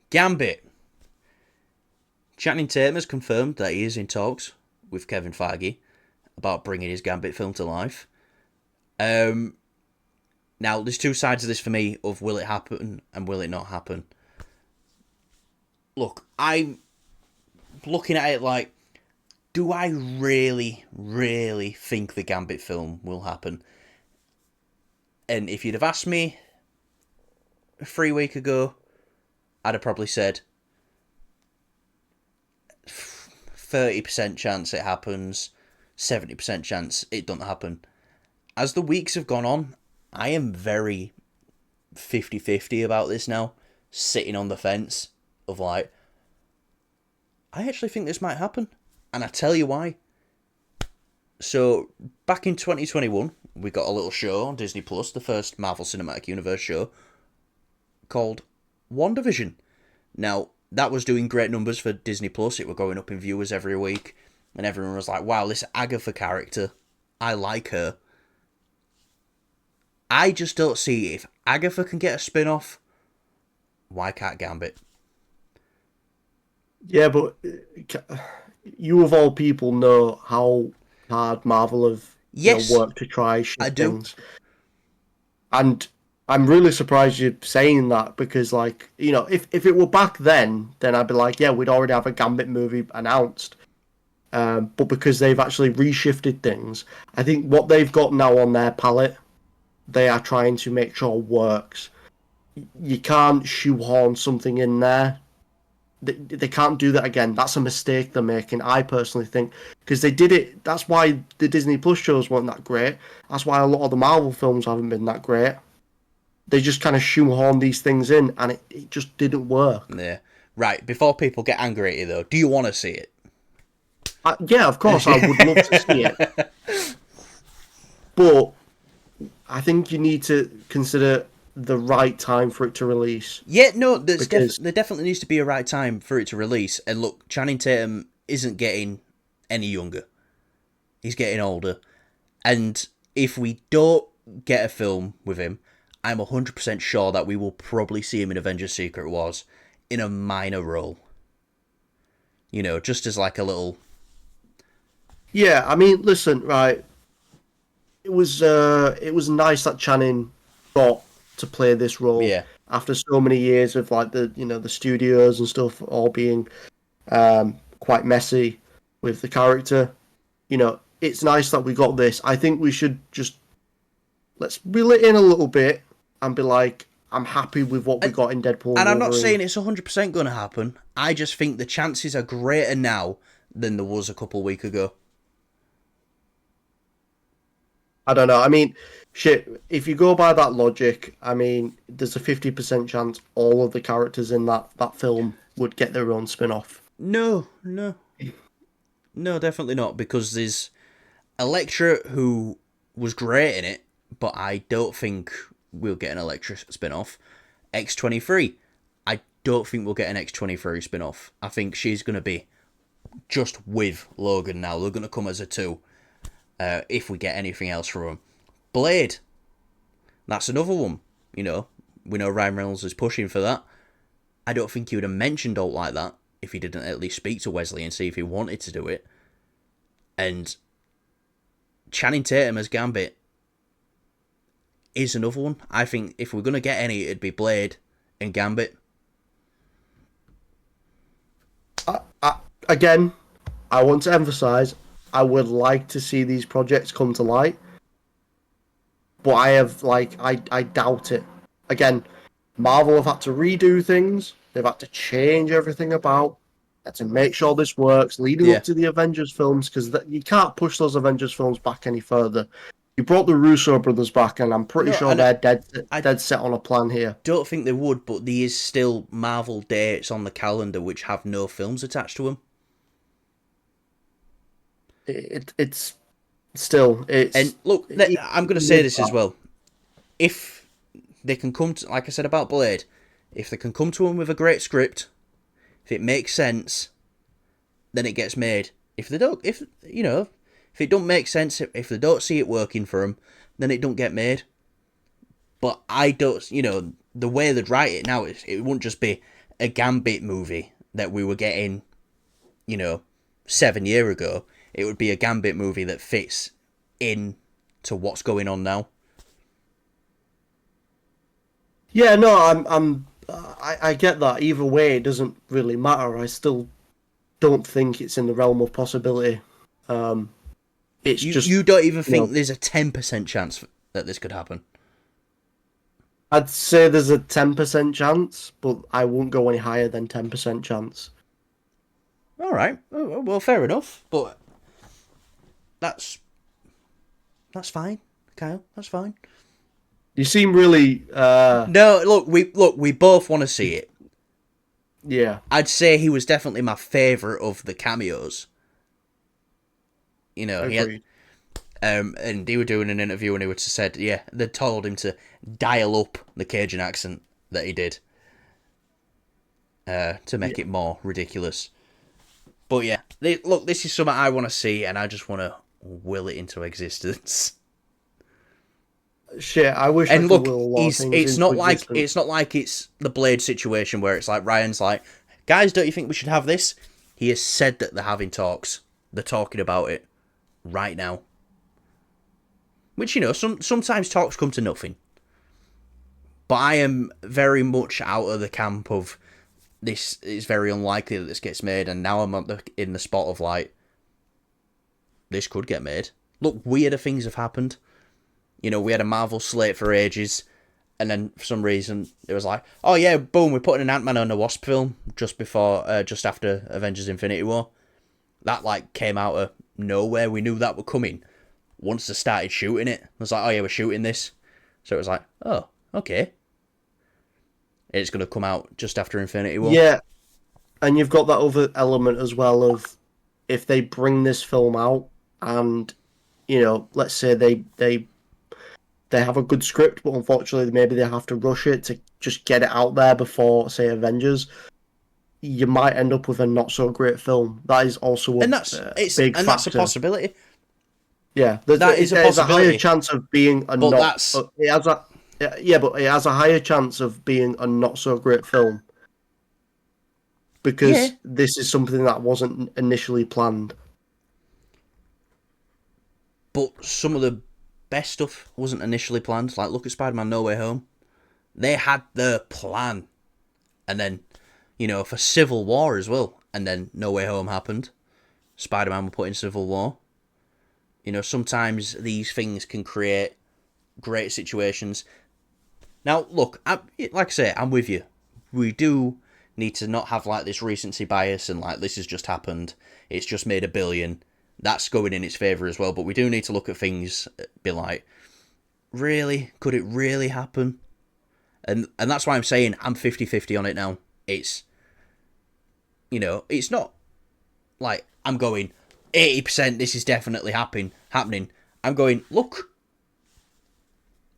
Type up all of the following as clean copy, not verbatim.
Gambit. Channing Tatum has confirmed that he is in talks with Kevin Feige about bringing his Gambit film to life. Now, there's two sides of this for me of will it happen and will it not happen. Look, I'm looking at it like, do I really, really think the Gambit film will happen? And if you'd have asked me 3 weeks ago, I'd have probably said 30% chance it happens, 70% chance it doesn't happen. As the weeks have gone on, I am very 50-50 about this now, sitting on the fence of like, I actually think this might happen, and I tell you why. So, back in 2021, we got a little show on Disney Plus, the first Marvel Cinematic Universe show, called WandaVision. Now, that was doing great numbers for Disney Plus. It were going up in viewers every week, and everyone was like, wow, this Agatha character, I like her. I just don't see, if Agatha can get a spin-off, why can't Gambit? Yeah, but you of all people know how hard Marvel have Yes, worked to try I shift do. things, and I'm really surprised you're saying that because, like, if it were back then I'd be like, yeah, we'd already have a Gambit movie announced. But because they've actually reshifted things, I think what they've got now on their palette, they are trying to make sure works. You can't shoehorn something in there. They can't do that again. That's a mistake they're making, I personally think, because they did it. That's why the Disney Plus shows weren't that great. That's why a lot of the Marvel films haven't been that great. They just kind of shoehorn these things in, and it just didn't work. Yeah. Right, before people get angry at you though, do you want to see it? Yeah, of course, I would love to see it, but I think you need to consider the right time for it to release Yeah, no, because there definitely needs to be a right time for it to release. And look, Channing Tatum isn't getting any younger. He's getting older. And if we don't get a film with him, I'm 100% sure that we will probably see him in Avengers Secret Wars in a minor role. You know, just as like a little... yeah, I mean, listen, right, it was nice that Channing got to play this role Yeah, after so many years of like the studios and stuff all being quite messy with the character. It's nice that we got this. I think we should just let's reel it in a little bit and be like, I'm happy with what we and got in Deadpool and and I'm not Wolverine. saying it's 100% going to happen. I just think the chances are greater now than there was a couple weeks ago. I don't know. I mean, shit. If you go by that logic, I mean, there's a 50% chance all of the characters in that film would get their own spin-off. No, no, no, definitely not, because there's Elektra who was great in it, but I don't think we'll get an Elektra spin off. X-23, I don't think we'll get an X-23 spin off. I think she's going to be just with Logan now. They're going to come as a two if we get anything else from them. Blade, that's another one. You know, we know Ryan Reynolds is pushing for that. I don't think he would have mentioned Alt like that if he didn't at least speak to Wesley and see if he wanted to do it. And Channing Tatum as Gambit is another one. I think if we're going to get any, it'd be Blade and Gambit. Again, I want to emphasize, I would like to see these projects come to light, but I doubt it. Again, Marvel have had to redo things. They've had to change everything about to make sure this works leading Yeah. up to the Avengers films because you can't push those Avengers films back any further. You brought the Russo brothers back, and I'm pretty No, sure and they're I dead set on a plan here. don't think they would, but there is still Marvel dates on the calendar which have no films attached to them. It's still And it's look, even I'm going to say with this as that. well. If they can come to, like I said about Blade, if they can come to them with a great script, if it makes sense, then it gets made. If they don't, if if it don't make sense, if they don't see it working for them, then it don't get made. But I don't, the way they'd write it now, it wouldn't just be a Gambit movie that we were getting, 7 years ago. It would be a Gambit movie that fits in to what's going on now. Yeah, no, I get that. Either way, it doesn't really matter. I still don't think it's in the realm of possibility. It's just You don't even think there's a 10% chance that this could happen? I'd say there's a 10% chance, but I won't go any higher than 10% chance. All right, well, fair enough, but that's fine, Kyle. That's fine. You seem really No, we both want to see it. yeah. I'd say he was definitely my favourite of the cameos. He had, and he were doing an interview and he would have said, they told him to dial up the Cajun accent that he did to make it more ridiculous. But yeah, this is something I want to see, and I just want to will it into existence. Shit, I wish. And I look, could will a lot of things it's not into like existence. it's the Blade situation where it's like Ryan's like, guys, don't you think we should have this? He has said that they're having talks. They're talking about it right now. Which, sometimes talks come to nothing. But I am very much out of the camp of this is very unlikely that this gets made, and now I'm in the spot of like, this could get made. Look, weirder things have happened. We had a Marvel slate for ages, and then for some reason it was like, oh yeah, boom, we're putting an Ant-Man and a Wasp film just after Avengers Infinity War. That like came out of nowhere. We knew that were coming once they started shooting it. I was like, oh yeah, we're shooting this. So it was like, oh, okay. It's going to come out just after Infinity War. Yeah, and you've got that other element as well of if they bring this film out and let's say they have a good script, but unfortunately maybe they have to rush it to just get it out there before, say, Avengers. You might end up with a not so great film. That is also a big factor. That's a possibility. Yeah, that is a possibility. There's a higher chance of being a but not. That's... It has a but it has a higher chance of being a not so great film because this is something that wasn't initially planned. But some of the best stuff wasn't initially planned. Like, look at Spider-Man No Way Home. They had the plan. And then, for Civil War as well. And then No Way Home happened. Spider-Man were put in Civil War. Sometimes these things can create great situations. Now, look, like I say, I'm with you. We do need to not have, like, this recency bias and, like, this has just happened. It's just made $1 billion. That's going in its favour as well, but we do need to look at things, be like, really? Could it really happen? And that's why I'm saying I'm 50-50 on it now. It's, it's not like I'm going 80% this is definitely happening. I'm going, look,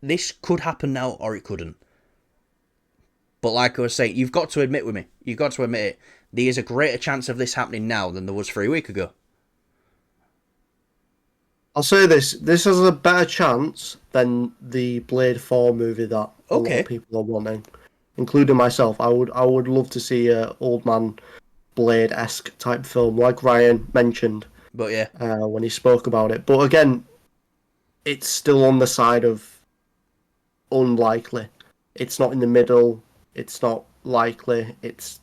this could happen now or it couldn't. But like I was saying, you've got to admit with me, you've got to admit it, there is a greater chance of this happening now than there was 3 weeks ago. I'll say this has a better chance than the Blade 4 movie that a lot of people are wanting, including myself. I would love to see a Old Man Blade-esque type film, like Ryan mentioned. But yeah. When he spoke about it. But again, it's still on the side of unlikely. It's not in the middle, it's not likely, it's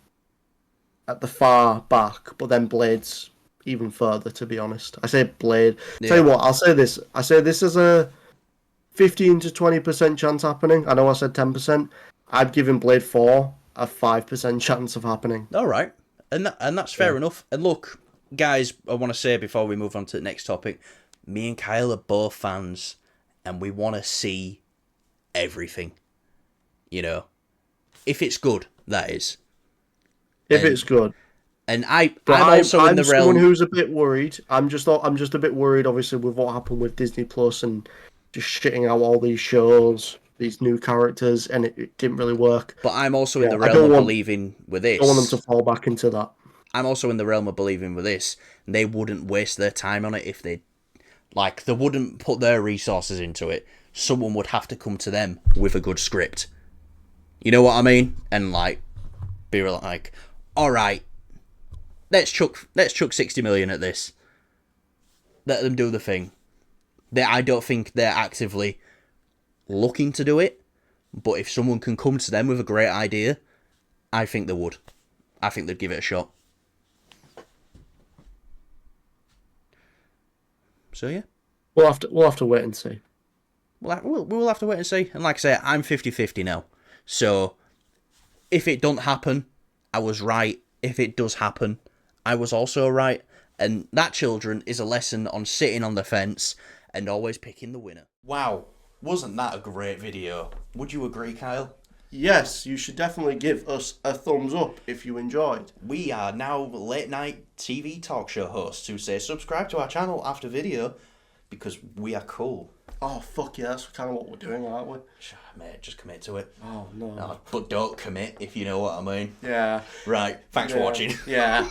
at the far back, but then Blade's even further, to be honest. I say Blade. Yeah. Tell you what, I'll say this. I say this is a 15 to 20% chance happening. I know I said 10%. I'd give him Blade 4 a 5% chance of happening. All right. And that's fair enough. And look, guys, I want to say before we move on to the next topic, me and Kyle are both fans and we want to see everything. If it's good, that is. If it's good. And I'm also in the realm. Someone who's a bit worried. I'm just a bit worried, obviously, with what happened with Disney Plus and just shitting out all these shows, these new characters, and it didn't really work. But I'm also in the realm of believing with this. I don't want them to fall back into that. I'm also in the realm of believing with this. They wouldn't waste their time on it if they wouldn't put their resources into it. Someone would have to come to them with a good script. You know what I mean? And be like, all right, let's chuck 60 million at this. Let them do the thing. I don't think they're actively looking to do it, but if someone can come to them with a great idea, I think they would. I think they'd give it a shot. So yeah, we'll have to wait and see. We'll have to wait and see. And like I say, I'm 50-50 now. So if it don't happen, I was right. If it does happen, I was also right. And that, children, is a lesson on sitting on the fence and always picking the winner. Wow, wasn't that a great video? Would you agree, Kyle? Yes, you should definitely give us a thumbs up if you enjoyed. We are now late night TV talk show hosts who say subscribe to our channel after video because we are cool. Oh, fuck yeah, that's kind of what we're doing, aren't we? Mate, just commit to it. Oh, no. But don't commit, if you know what I mean. Yeah. Right, thanks for watching. Yeah.